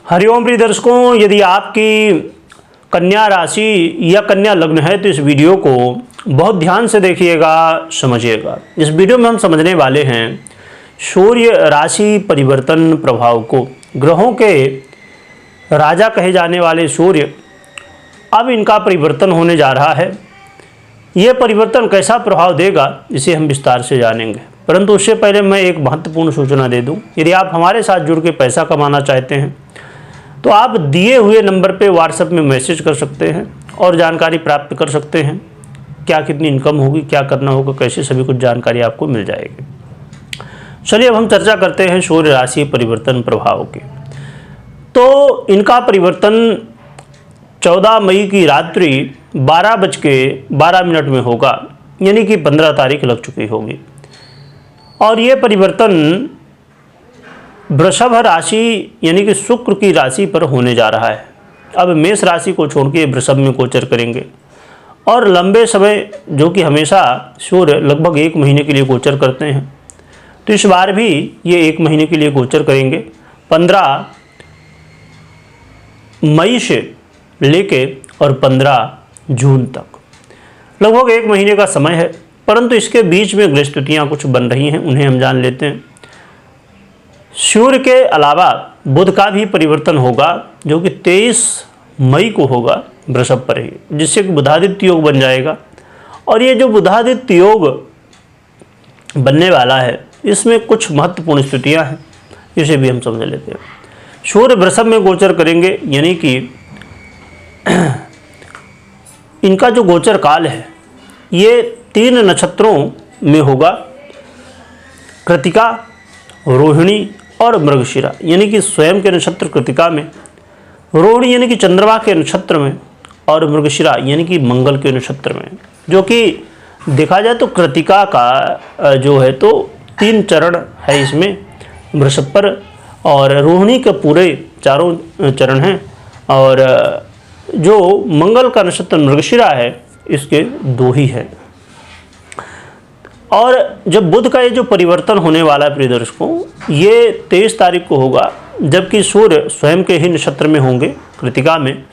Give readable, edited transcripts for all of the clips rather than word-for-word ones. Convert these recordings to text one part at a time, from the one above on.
हरिओम प्रिय दर्शकों, यदि आपकी कन्या राशि या कन्या लग्न है तो इस वीडियो को बहुत ध्यान से देखिएगा, समझिएगा। इस वीडियो में हम समझने वाले हैं सूर्य राशि परिवर्तन प्रभाव को। ग्रहों के राजा कहे जाने वाले सूर्य, अब इनका परिवर्तन होने जा रहा है। यह परिवर्तन कैसा प्रभाव देगा इसे हम विस्तार से जानेंगे, परंतु उससे पहले मैं एक महत्वपूर्ण सूचना दे दूं। यदि आप हमारे साथ जुड़ के पैसा कमाना चाहते हैं तो आप दिए हुए नंबर पे व्हाट्सएप में मैसेज कर सकते हैं और जानकारी प्राप्त कर सकते हैं। क्या कितनी इनकम होगी, क्या करना होगा, कैसे, सभी कुछ जानकारी आपको मिल जाएगी। चलिए अब हम चर्चा करते हैं सूर्य राशि परिवर्तन प्रभाव की। तो इनका परिवर्तन 14 मई की रात्रि 12:12 में होगा, यानी कि 15 तारीख लग चुकी होगी। और ये परिवर्तन वृषभ राशि यानी कि शुक्र की राशि पर होने जा रहा है। अब मेष राशि को छोड़ के वृषभ में गोचर करेंगे और लंबे समय, जो कि हमेशा सूर्य लगभग 1 महीने के लिए गोचर करते हैं, तो इस बार भी ये 1 महीने के लिए गोचर करेंगे। 15 मई से लेके और 15 जून तक लगभग 1 महीने का समय है। परंतु इसके बीच में ग्रह स्थितियां कुछ बन रही हैं, उन्हें हम जान लेते हैं। सूर्य के अलावा बुध का भी परिवर्तन होगा, जो कि 23 मई को होगा वृषभ पर ही, जिससे कि बुधादित्य योग बन जाएगा। और ये जो बुधादित्य योग बनने वाला है, इसमें कुछ महत्वपूर्ण स्थितियां हैं, इसे भी हम समझ लेते हैं। सूर्य वृषभ में गोचर करेंगे, यानी कि इनका जो गोचर काल है ये 3 नक्षत्रों में होगा, कृतिका, रोहिणी और मृगशिरा, यानी कि स्वयं के नक्षत्र कृतिका में, रोहिणी यानी कि चंद्रमा के नक्षत्र में, और मृगशिरा यानी कि मंगल के नक्षत्र में। जो कि देखा जाए तो कृतिका का जो है तो 3 चरण है इसमें वृषभ पर, और रोहिणी के पूरे 4 चरण हैं, और जो मंगल का नक्षत्र मृगशिरा है इसके 2 ही है। और जब बुध का ये जो परिवर्तन होने वाला है प्रिय दर्शकों, ये 23 तारीख को होगा, जबकि सूर्य स्वयं के ही नक्षत्र में होंगे कृतिका में,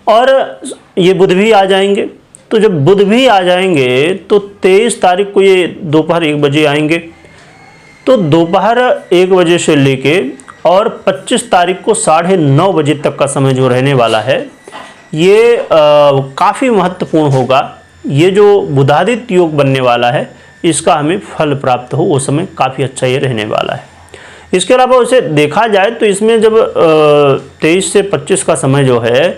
और ये बुध भी आ जाएंगे। तो जब बुध भी आ जाएंगे तो 23 तारीख को ये दोपहर 1 बजे आएंगे। तो दोपहर 1 बजे से लेके और 25 तारीख को 9:30 बजे तक का समय जो रहने वाला है, ये काफ़ी महत्वपूर्ण होगा। ये जो बुधादित्य योग बनने वाला है, इसका हमें फल प्राप्त हो, वो समय काफ़ी अच्छा ये रहने वाला है। इसके अलावा उसे देखा जाए तो इसमें जब 23 से 25 का समय जो है,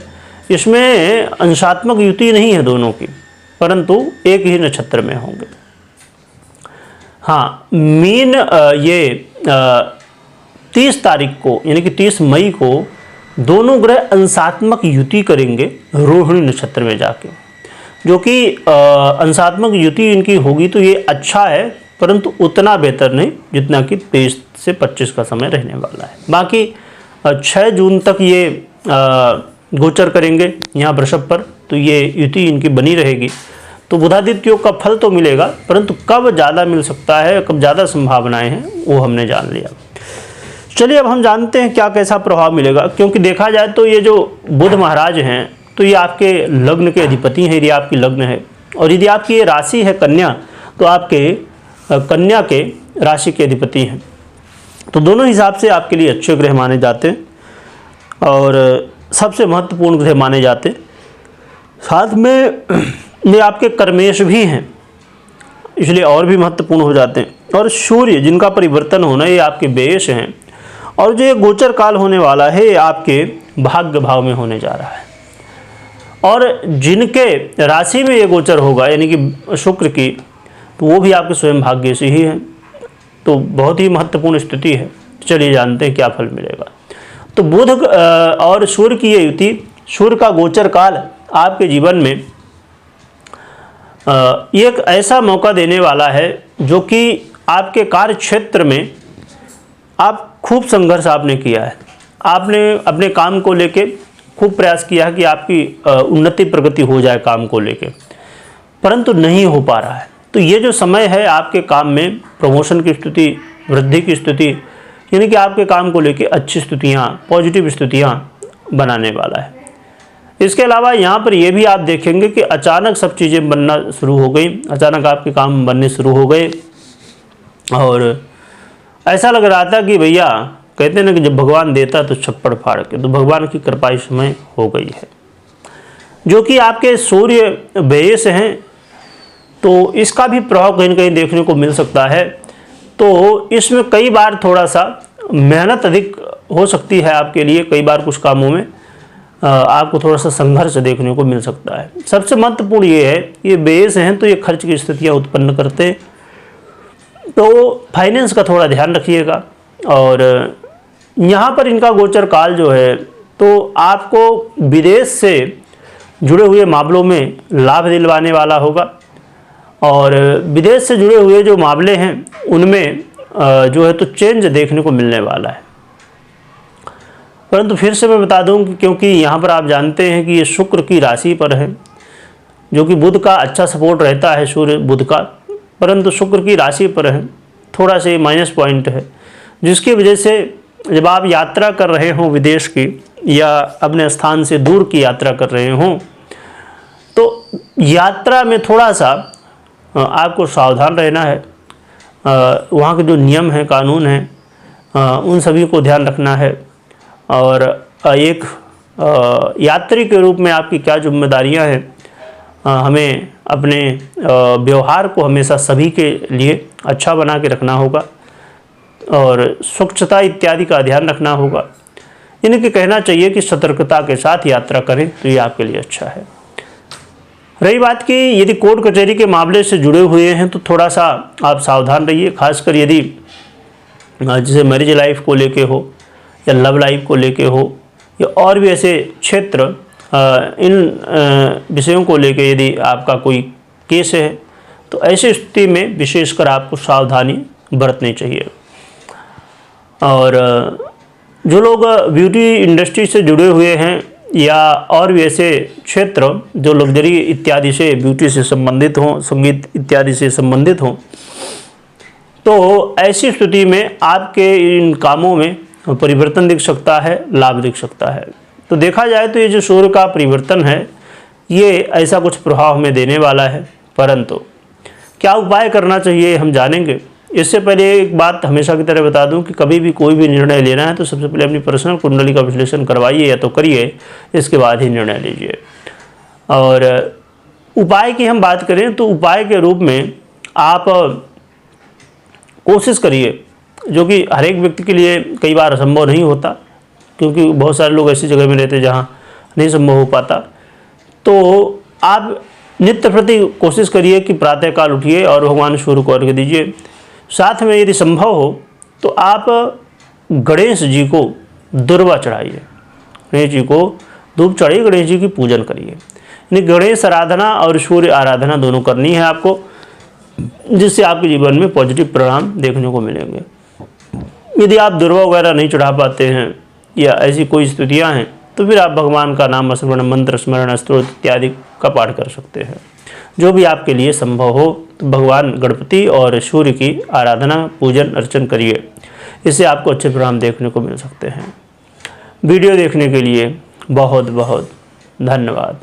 इसमें अंशात्मक युति नहीं है दोनों की, परंतु एक ही नक्षत्र में होंगे। हाँ, मीन ये 30 तारीख को यानी कि 30 मई को दोनों ग्रह अंशात्मक युति करेंगे रोहिणी नक्षत्र में जाके, जो कि अंशात्मक युति इनकी होगी तो ये अच्छा है, परंतु उतना बेहतर नहीं जितना कि 23 से 25 का समय रहने वाला है। बाकी 6 जून तक ये गोचर करेंगे यहाँ वृषभ पर, तो ये युति इनकी बनी रहेगी। तो बुधादित्य योग का फल तो मिलेगा, परंतु कब ज़्यादा मिल सकता है, कब ज़्यादा संभावनाएं हैं, वो हमने जान लिया। चलिए अब हम जानते हैं क्या कैसा प्रभाव मिलेगा। क्योंकि देखा जाए तो ये जो बुध महाराज हैं, तो ये आपके लग्न के अधिपति हैं। यदि आपकी लग्न है और यदि आपकी ये राशि है कन्या, तो आपके कन्या के राशि के अधिपति हैं। तो दोनों हिसाब से आपके लिए अच्छे ग्रह माने जाते हैं और सबसे महत्वपूर्ण ग्रह माने जाते हैं। साथ में ये आपके कर्मेश भी हैं, इसलिए और भी महत्वपूर्ण हो जाते हैं। और सूर्य जिनका परिवर्तन होना, ये आपके व्ययश हैं, और जो ये गोचर काल होने वाला है, ये आपके भाग्य भाव में होने जा रहा है। और जिनके राशि में ये गोचर होगा यानी कि शुक्र की, तो वो भी आपके स्वयं भाग्य से ही है। तो बहुत ही महत्वपूर्ण स्थिति है। चलिए जानते हैं क्या फल मिलेगा। तो बुध और सूर्य की ये युति, सूर्य का गोचर काल आपके जीवन में एक ऐसा मौका देने वाला है जो कि आपके कार्य क्षेत्र में आप खूब संघर्ष आपने किया है। आपने अपने काम को लेके खूब प्रयास किया है कि आपकी उन्नति प्रगति हो जाए काम को लेके, परंतु नहीं हो पा रहा है। तो ये जो समय है आपके काम में प्रमोशन की स्थिति, वृद्धि की स्थिति, यानी कि आपके काम को लेके अच्छी स्थितियाँ, पॉजिटिव स्थितियाँ बनाने वाला है। इसके अलावा यहाँ पर यह भी आप देखेंगे कि अचानक सब चीज़ें बनना शुरू हो गई, अचानक आपके काम बनने शुरू हो गए और ऐसा लग रहा था कि भैया कहते हैं ना कि जब भगवान देता तो छप्पड़ फाड़ के, तो भगवान की कृपा इस समय हो गई है। जो कि आपके सूर्य व्यय से हैं तो इसका भी प्रभाव कहीं न कहीं देखने को मिल सकता है। तो इसमें कई बार थोड़ा सा मेहनत अधिक हो सकती है आपके लिए, कई बार कुछ कामों में आपको थोड़ा सा संघर्ष देखने को मिल सकता है। सबसे महत्वपूर्ण ये है, ये बेस हैं तो ये खर्च की स्थितियाँ उत्पन्न करते हैं, तो फाइनेंस का थोड़ा ध्यान रखिएगा। और यहाँ पर इनका गोचर काल जो है तो आपको विदेश से जुड़े हुए मामलों में लाभ दिलवाने वाला होगा और विदेश से जुड़े हुए जो मामले हैं उनमें जो है तो चेंज देखने को मिलने वाला है। परंतु फिर से मैं बता दूं कि क्योंकि यहाँ पर आप जानते हैं कि ये शुक्र की राशि पर है, जो कि बुध का अच्छा सपोर्ट रहता है, सूर्य बुध का, परंतु शुक्र की राशि पर है, थोड़ा से माइनस पॉइंट है, जिसकी वजह से जब आप यात्रा कर रहे हों विदेश की या अपने स्थान से दूर की यात्रा कर रहे हों तो यात्रा में थोड़ा सा आपको सावधान रहना है। वहाँ के जो नियम हैं, कानून हैं, उन सभी को ध्यान रखना है और एक यात्री के रूप में आपकी क्या जिम्मेदारियाँ हैं, हमें अपने व्यवहार को हमेशा सभी के लिए अच्छा बना के रखना होगा और स्वच्छता इत्यादि का ध्यान रखना होगा। यानी कि कहना चाहिए कि सतर्कता के साथ यात्रा करें तो ये आपके लिए अच्छा है। रही बात कि यदि कोर्ट कचहरी के मामले से जुड़े हुए हैं तो थोड़ा सा आप सावधान रहिए, खासकर यदि जैसे मैरिज लाइफ को लेके हो या लव लाइफ को लेके हो या और भी ऐसे क्षेत्र, इन विषयों को लेके यदि आपका कोई केस है तो ऐसी स्थिति में विशेषकर आपको सावधानी बरतनी चाहिए। और जो लोग ब्यूटी इंडस्ट्री से जुड़े हुए हैं या और भी ऐसे क्षेत्र जो लग्जरी इत्यादि से, ब्यूटी से संबंधित हों, संगीत इत्यादि से संबंधित हों, तो ऐसी स्थिति में आपके इन कामों में परिवर्तन दिख सकता है, लाभ दिख सकता है। तो देखा जाए तो ये जो सूर्य का परिवर्तन है ये ऐसा कुछ प्रभाव हमें देने वाला है, परंतु क्या उपाय करना चाहिए हम जानेंगे। इससे पहले एक बात हमेशा की तरह बता दूं कि कभी भी कोई भी निर्णय लेना है तो सबसे पहले अपनी पर्सनल कुंडली का विश्लेषण करवाइए या तो करिए, इसके बाद ही निर्णय लीजिए। और उपाय की हम बात करें तो उपाय के रूप में आप कोशिश करिए, जो कि हर एक व्यक्ति के लिए कई बार असंभव नहीं होता, क्योंकि बहुत सारे लोग ऐसी जगह में रहते हैं जहाँ नहीं संभव हो पाता। तो आप नित्य प्रति कोशिश करिए कि प्रातःकाल उठिए और भगवान सूर्य को अर्घ्य दीजिए। साथ में यदि संभव हो तो आप गणेश जी को दुर्वा चढ़ाइए, गणेश जी को धूप चढ़ाइए, गणेश जी की पूजन करिए। यानी गणेश आराधना और सूर्य आराधना दोनों करनी है आपको, जिससे आपके जीवन में पॉजिटिव परिणाम देखने को मिलेंगे। यदि आप दुर्वा वगैरह नहीं चढ़ा पाते हैं या ऐसी कोई स्थितियाँ हैं तो फिर आप भगवान का नाम स्मरण, मंत्र स्मरण, स्तोत्र इत्यादि का पाठ कर सकते हैं। जो भी आपके लिए संभव हो तो भगवान गणपति और सूर्य की आराधना, पूजन अर्चन करिए, इससे आपको अच्छे परिणाम देखने को मिल सकते हैं। वीडियो देखने के लिए बहुत बहुत धन्यवाद।